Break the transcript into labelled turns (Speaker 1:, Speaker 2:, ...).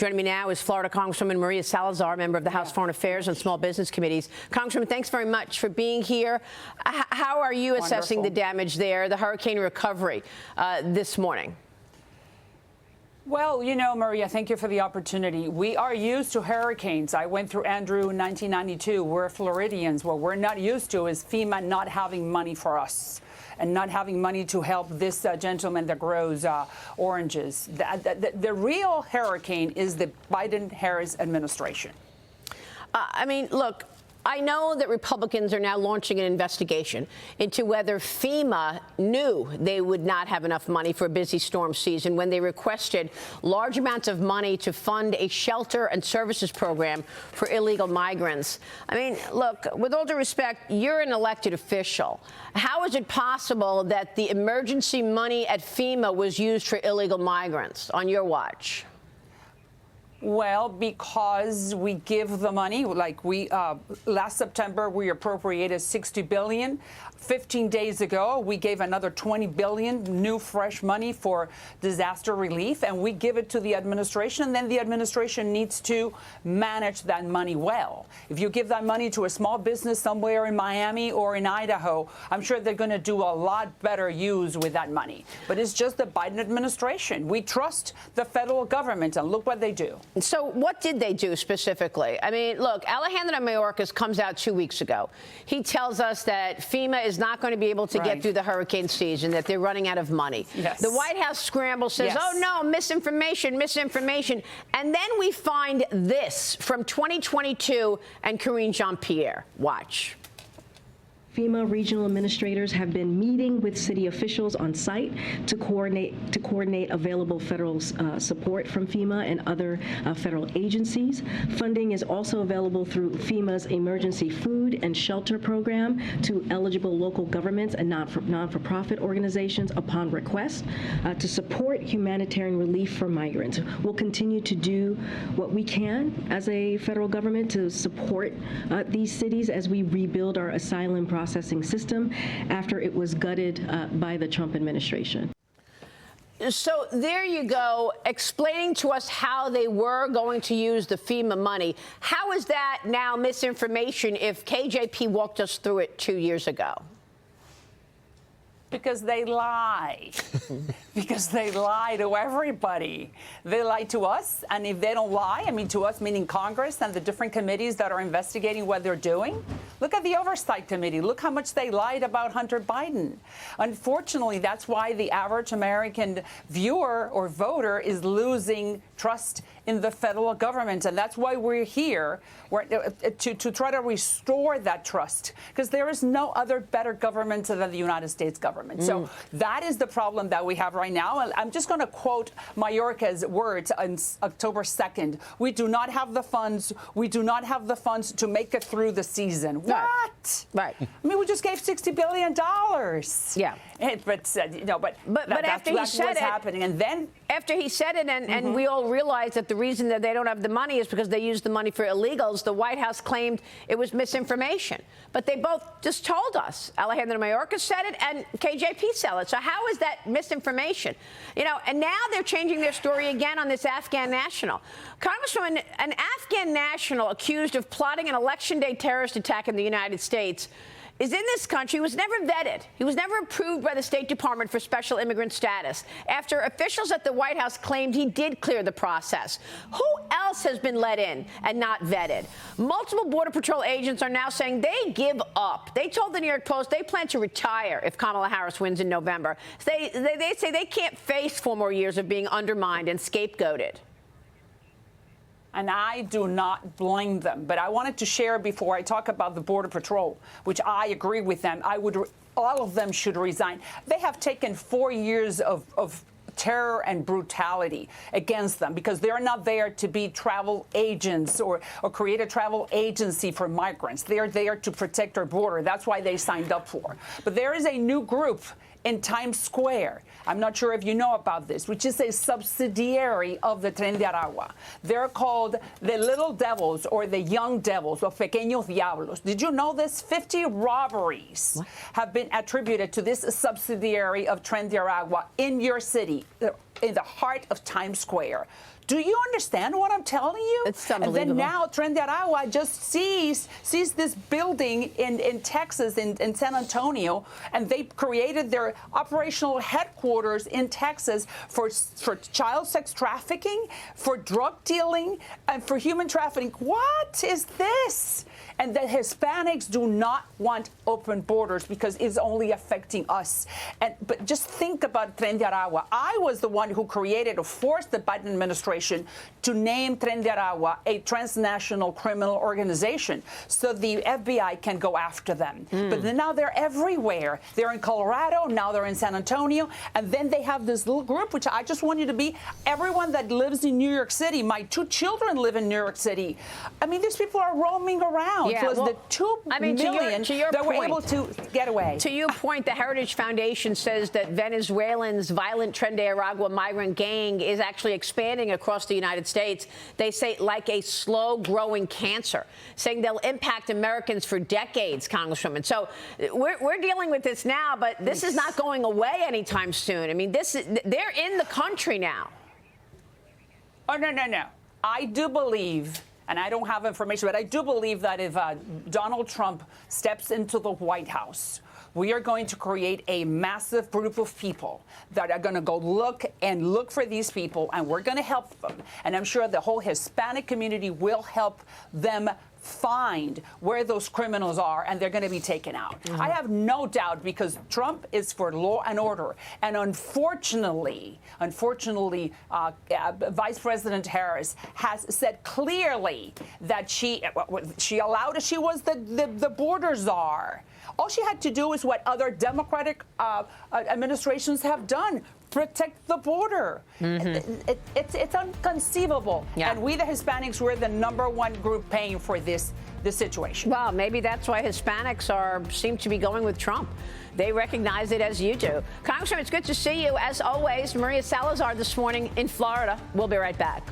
Speaker 1: Joining me now is Florida Congresswoman Maria Salazar, member of the House Foreign Affairs and Small Business Committees. Congresswoman, thanks very much for being here. How are you assessing the damage there, the hurricane recovery this morning?
Speaker 2: Well, you know, Maria, thank you for the opportunity. We are used to hurricanes. I went through Andrew in 1992. We're Floridians. What we're not used to is FEMA not having money for us and not having money to help this gentleman that grows oranges. The real hurricane is the Biden-Harris administration.
Speaker 1: I mean, look, I know that Republicans are now launching an investigation into whether FEMA knew they would not have enough money for a busy storm season when they requested large amounts of money to fund a shelter and services program for illegal migrants. I mean, look, with all due respect, you're an elected official. How is it possible that the emergency money at FEMA was used for illegal migrants on your watch?
Speaker 2: Well, because we give the money, like last September, we appropriated $60 billion. 15 days ago, we gave another $20 billion new fresh money for disaster relief, and we give it to the administration, and then the administration needs to manage that money well. If you give that money to a small business somewhere in Miami or in Idaho, I'm sure they're going to do a lot better use with that money. But it's just the Biden administration. We trust the federal government, and look what they do.
Speaker 1: So what did they do specifically? I mean, look, Alejandro Mayorkas comes out 2 weeks ago. He tells us that FEMA is not going to be able to get through the hurricane season, that they're running out of money.
Speaker 2: Yes.
Speaker 1: The White House scramble says, oh, no, misinformation, misinformation. And then we find this from 2022 and Karine Jean-Pierre. Watch.
Speaker 3: FEMA regional administrators have been meeting with city officials on site to coordinate available federal support from FEMA and other federal agencies. Funding is also available through FEMA's emergency food and shelter program to eligible local governments and non-for-profit organizations upon request to support humanitarian relief for migrants. We'll continue to do what we can as a federal government to support these cities as we rebuild our asylum processing system after it was gutted by the Trump administration.
Speaker 1: So there you go, explaining to us how they were going to use the FEMA money. How is that now misinformation if KJP walked us through it 2 years ago?
Speaker 2: Because they lie. Because they lie to everybody. They lie to us, and if they don't lie, I mean to us meaning Congress and the different committees that are investigating what they're doing, look at the Oversight Committee. Look how much they lied about Hunter Biden. Unfortunately, that's why the average American viewer or voter is losing trust in the federal government, and that's why we're here to try to restore that trust, because there is no other better government than the United States government. So that is the problem that we have right now. And I'm just going to quote Mayorkas' words on October 2nd. We do not have the funds. We do not have the funds to make it through the season. What?
Speaker 1: Right.
Speaker 2: I mean, we just gave $60 billion.
Speaker 1: Yeah.
Speaker 2: But
Speaker 1: after he said it,
Speaker 2: happening, and then
Speaker 1: after he said it, and we all realized that the reason that they don't have the money is because they used the money for illegals, the White House claimed it was misinformation. But they both just told us. Alejandro Mayorkas said it, and KJP said it. So how is that misinformation? You know, and now they're changing their story again on this Afghan national. Congresswoman, an Afghan national accused of plotting an election day terrorist attack in the United States is in this country, was never vetted. He was never approved by the State Department for special immigrant status after officials at the White House claimed he did clear the process. Who else has been let in and not vetted? Multiple Border Patrol agents are now saying they give up. They told the New York Post they plan to retire if Kamala Harris wins in November. They say they can't face 4 more years of being undermined and scapegoated.
Speaker 2: And I do not blame them. But I wanted to share before I talk about the Border Patrol, which I agree with them. All of them should resign. They have taken 4 years of terror and brutality against them because they're not there to be travel agents or create a travel agency for migrants. They're there to protect our border. That's why they signed up for. But there is a new group in Times Square. I'm not sure if you know about this, which is a subsidiary of the Tren De Aragua. They're called the Little Devils or the Young Devils, or Pequeños Diablos. Did you know this? 50 robberies have been attributed to this subsidiary of Tren De Aragua in your city, in the heart of Times Square. Do you understand what I'm telling you?
Speaker 1: It's
Speaker 2: And
Speaker 1: unbelievable.
Speaker 2: then now Tren De Aragua just sees this building in Texas, in San Antonio, and they created their operational headquarters in Texas for child sex trafficking, for drug dealing, and for human trafficking. What is this? And the Hispanics do not want open borders because it's only affecting us. But just think about Tren De Aragua. I was the one who created or forced the Biden administration to name Tren De Aragua a transnational criminal organization so the FBI can go after them. But then now they're everywhere. They're in Colorado, now they're in San Antonio, and then they have this little group, which I just want you to be, everyone that lives in New York City. My 2 children live in New York City. I mean, these people are roaming around.
Speaker 1: Yeah,
Speaker 2: Plus
Speaker 1: well,
Speaker 2: the 2 million
Speaker 1: to your
Speaker 2: that were
Speaker 1: point,
Speaker 2: able to get away.
Speaker 1: To your point, the Heritage Foundation says that Venezuelans' violent Tren De Aragua migrant gang is actually expanding across the United States. They say like a slow-growing cancer, saying they'll impact Americans for decades, Congresswoman. So we're dealing with this now, but this is not going away anytime soon. I mean, they're in the country now.
Speaker 2: Oh, no. I do believe, and I don't have information, but I do believe that if Donald Trump steps into the White House, we are going to create a massive group of people that are going to go look for these people, and we're going to help them. And I'm sure the whole Hispanic community will help them find where those criminals are, and they're going to be taken out. I have no doubt, because Trump is for law and order. And unfortunately, Vice President Harris has said clearly that she allowed, she was the border czar. All she had to do is what other Democratic administrations have done. Protect the border. It's inconceivable.
Speaker 1: Yeah.
Speaker 2: And we, the Hispanics, we're the #1 group paying for this situation.
Speaker 1: Well, maybe that's why Hispanics seem to be going with Trump. They recognize it as you do. Congressman, it's good to see you. As always, Maria Salazar this morning in Florida. We'll be right back.